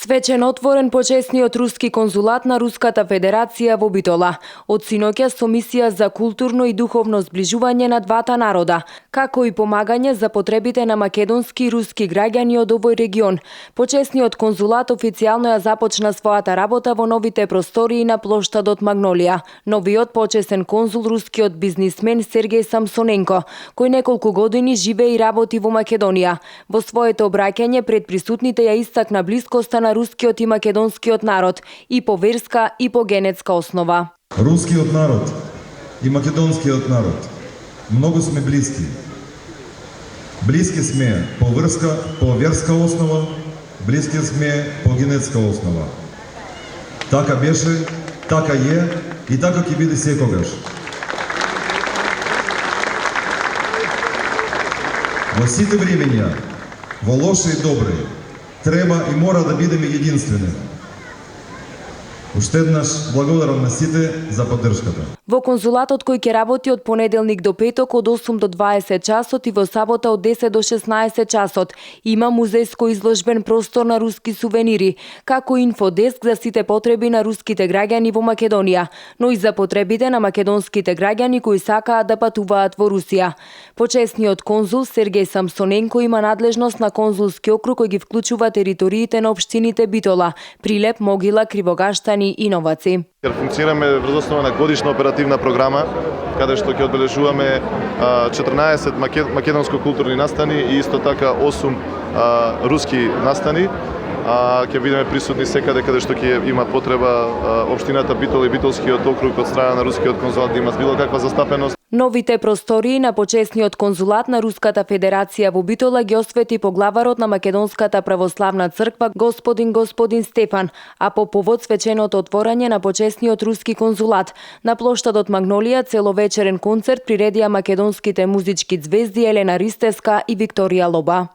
Свечен отворен почесниот руски конзулат на Руската Федерација во Битола. Од синоќа со мисија за културно и духовно зближување на двата народа, како и помагање за потребите на македонски и руски граѓани од овој регион. Почесниот конзулат официјално ја започна својата работа во новите простории на плоштадот Магнолија. Новиот почесен конзул рускиот бизнисмен Сергеј Самсоненко, кој неколку години живее и работи во Македонија. Во своето обраќање пред присутните ја истакна блискоста на рускиот и македонскиот народ и по верска и по генетска основа. Рускиот народ и македонскиот народ многу сме блиски. Блиски сме по верска основа, блиски сме по генетска основа. Така беше, така е и така ќе биде секогаш. Во сите времења, во лоши и добри, треба и мора да бидеме единствени. Уште еднаш благодарам на сите за поддршката. Во конзулатот кој ќе работи од понеделник до петок од 8 до 20 часот и во сабота од 10 до 16 часот има музејско изложбен простор на руски сувенири, како инфодеск за сите потреби на руските граѓани во Македонија, но и за потребите на македонските граѓани кои сакаат да патуваат во Русија. Почесниот конзул Сергеј Самсоненко има надлежност на конзулски округ кој ги вклучува териториите на општините Битола, Прилеп, Могила, Кривогаштани и Новаци. Функционираме врз основа на годишна оперативна програма, каде што ќе одбележуваме 14 македонско-културни настани и исто така 8 руски настани. Ќе бидеме присутни секаде каде што ќе има потреба општината Битола и Битолскиот округ од страна на рускиот конзулат да има било каква застапеност. Новите простории на почесниот конзулат на Руската Федерација во Битола ги освети поглаварот на Македонската православна црква господин Стефан, а по повод свеченото отворање на почесниот руски конзулат на плоштадот Магнолија целовечерен концерт приредија македонските музички ѕвезди Елена Ристеска и Викторија Лоба.